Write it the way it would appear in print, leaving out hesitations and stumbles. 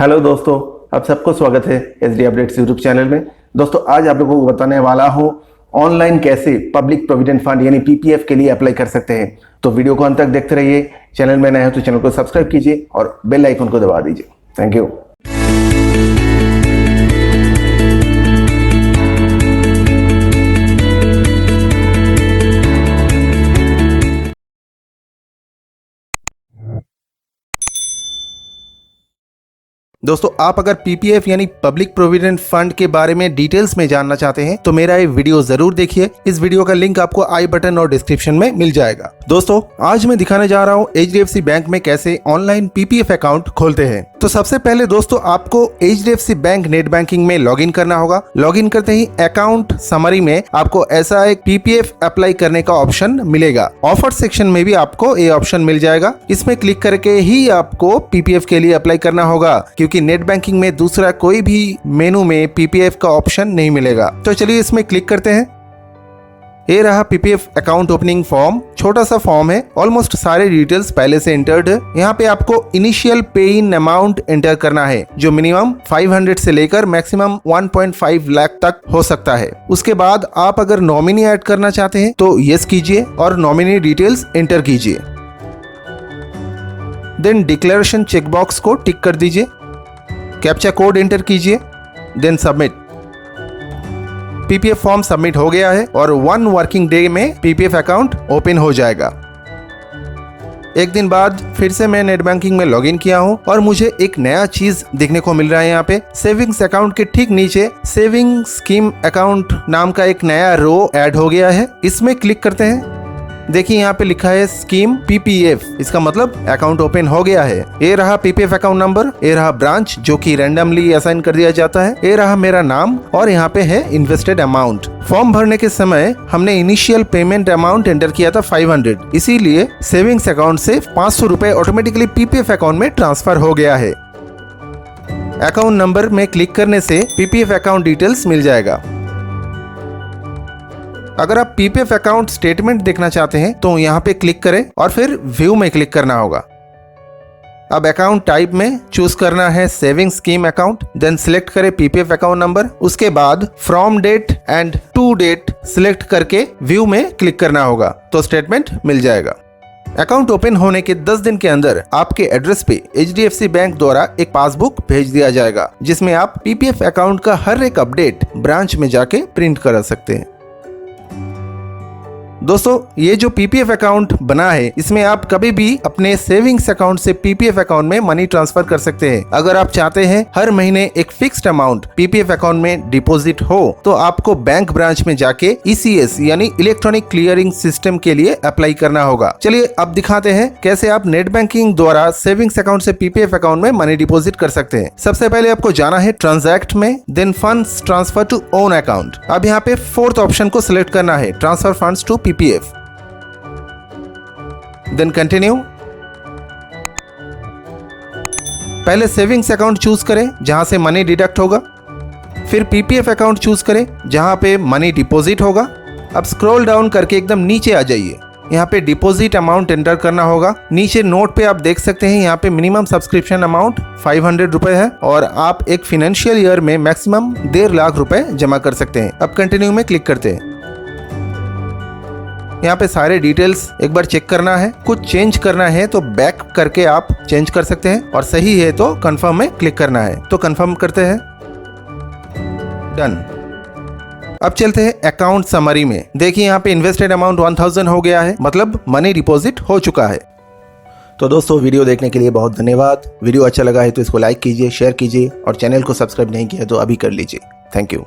Hello दोस्तों, आप सबको स्वागत है एसडी अपडेट्स यूट्यूब चैनल में। दोस्तों आज आप लोगों को बताने वाला हूं ऑनलाइन कैसे पब्लिक प्रोविडेंट फंड यानी पीपीएफ के लिए अप्लाई कर सकते हैं। तो वीडियो को अंत तक देखते रहिए। चैनल में नए हो तो चैनल को सब्सक्राइब कीजिए और बेल आइकन को दबा दीजिए। Thank you. दोस्तों आप अगर पीपीएफ यानी पब्लिक प्रोविडेंट फंड के बारे में डिटेल्स में जानना चाहते हैं तो मेरा ये वीडियो जरूर देखिए। इस वीडियो का लिंक आपको आई बटन और डिस्क्रिप्शन में मिल जाएगा। दोस्तों आज मैं दिखाने जा रहा हूँ एचडीएफसी बैंक में कैसे ऑनलाइन पीपीएफ अकाउंट खोलते हैं। तो सबसे पहले दोस्तों आपको एचडीएफसी बैंक नेट बैंकिंग में लॉगिन करना होगा। लॉगिन करते ही अकाउंट समरी में आपको ऐसा एक पीपीएफ अप्लाई करने का ऑप्शन मिलेगा। ऑफर सेक्शन में भी आपको ये ऑप्शन मिल जाएगा। इसमें क्लिक करके ही आपको पीपीएफ के लिए अप्लाई करना होगा, क्योंकि नेट बैंकिंग में दूसरा कोई भी मेनू में पीपीएफ का ऑप्शन नहीं मिलेगा। तो चलिए इसमें क्लिक करते हैं। ये रहा पीपीएफ अकाउंट ओपनिंग फॉर्म। छोटा सा फॉर्म है, ऑलमोस्ट सारे डिटेल्स पहले से एंटर्ड है। यहाँ पे आपको इनिशियल पे इन अमाउंट एंटर करना है, जो मिनिमम 500 से लेकर मैक्सिमम 1.5 लाख तक हो सकता है। उसके बाद आप अगर नॉमिनी ऐड करना चाहते हैं तो यस कीजिए और नॉमिनी डिटेल्स एंटर कीजिए। देन डिक्लेरेशन चेकबॉक्स को टिक कर दीजिए। कैप्चा कोड एंटर कीजिए, then submit. PPF form submit हो गया है और 1 वर्किंग डे में पीपीएफ अकाउंट ओपन हो जाएगा। एक दिन बाद फिर से मैं नेट बैंकिंग में लॉगिन किया हूं और मुझे एक नया चीज देखने को मिल रहा है। यहाँ पे सेविंग्स अकाउंट के ठीक नीचे सेविंग स्कीम अकाउंट नाम का एक नया रो ऐड हो गया है। इसमें क्लिक करते हैं। देखिए यहाँ पे लिखा है स्कीम पीपीएफ, इसका मतलब अकाउंट ओपन हो गया है। ये रहा पीपीएफ अकाउंट नंबर, ये रहा ब्रांच जो कि रैंडमली असाइन कर दिया जाता है, ये रहा मेरा नाम और यहाँ पे है इन्वेस्टेड अमाउंट। फॉर्म भरने के समय हमने इनिशियल पेमेंट अमाउंट एंटर किया था 500, इसीलिए सेविंग्स अकाउंट से 500 रुपए ऑटोमेटिकली पीपीएफ अकाउंट में ट्रांसफर हो गया है। अकाउंट नंबर में क्लिक करने से पीपीएफ अकाउंट डिटेल्स मिल जाएगा। अगर आप पीपीएफ अकाउंट स्टेटमेंट देखना चाहते हैं तो यहाँ पे क्लिक करें और फिर व्यू में क्लिक करना होगा। अब अकाउंट टाइप में चूज करना है saving scheme account, then select करें पीपीएफ अकाउंट नंबर। उसके बाद from date and to date select करके व्यू में क्लिक करना होगा तो स्टेटमेंट मिल जाएगा। अकाउंट ओपन होने के 10 दिन के अंदर आपके एड्रेस पे एचडीएफसी बैंक द्वारा एक पासबुक भेज दिया जाएगा, जिसमें आप पीपीएफ अकाउंट का हर एक अपडेट ब्रांच में जाके प्रिंट करा सकते हैं। दोस्तों ये जो पीपीएफ अकाउंट बना है, इसमें आप कभी भी अपने सेविंग्स अकाउंट से पीपीएफ अकाउंट में मनी ट्रांसफर कर सकते हैं। अगर आप चाहते हैं हर महीने एक फिक्स्ड अमाउंट पीपीएफ अकाउंट में डिपॉजिट हो तो आपको बैंक ब्रांच में जाके ईसीएस यानी इलेक्ट्रॉनिक क्लियरिंग सिस्टम के लिए अप्लाई करना होगा। चलिए अब दिखाते हैं कैसे आप नेट बैंकिंग द्वारा सेविंग्स अकाउंट से पीपीएफ अकाउंट में मनी डिपॉजिट कर सकते हैं। सबसे पहले आपको जाना है ट्रांजैक्ट में, then funds transfer to own account. अब यहाँ पे 4th ऑप्शन को सिलेक्ट करना है, transfer funds to PPF. Then continue. पहले सेविंग्स अकाउंट चूज करें जहां से मनी डिडक्ट होगा, फिर पीपीएफ अकाउंट चूज करें जहां पे मनी डिपॉजिट होगा। अब स्क्रॉल डाउन करके एकदम नीचे आ जाइए, यहाँ पे डिपॉजिट अमाउंट एंटर करना होगा। नीचे नोट पे आप देख सकते हैं यहाँ पे मिनिमम सब्सक्रिप्शन अमाउंट 500 रुपए है और आप एक फाइनेंशियल ईयर में मैक्सिमम 1.5 लाख रुपए जमा कर सकते हैं। अब कंटिन्यू में क्लिक करते हैं। यहाँ पे सारे डिटेल्स एक बार चेक करना है, कुछ चेंज करना है तो बैक करके आप चेंज कर सकते हैं और सही है तो कंफर्म में क्लिक करना है तो कंफर्म करते हैं। डन। अब चलते हैं अकाउंट समरी में। देखिए यहाँ पे इन्वेस्टेड अमाउंट 1000 हो गया है, मतलब मनी डिपॉजिट हो चुका है। तो दोस्तों वीडियो देखने के लिए बहुत धन्यवाद। वीडियो अच्छा लगा है तो इसको लाइक कीजिए, शेयर कीजिए और चैनल को सब्सक्राइब नहीं किया तो अभी कर लीजिए। Thank you.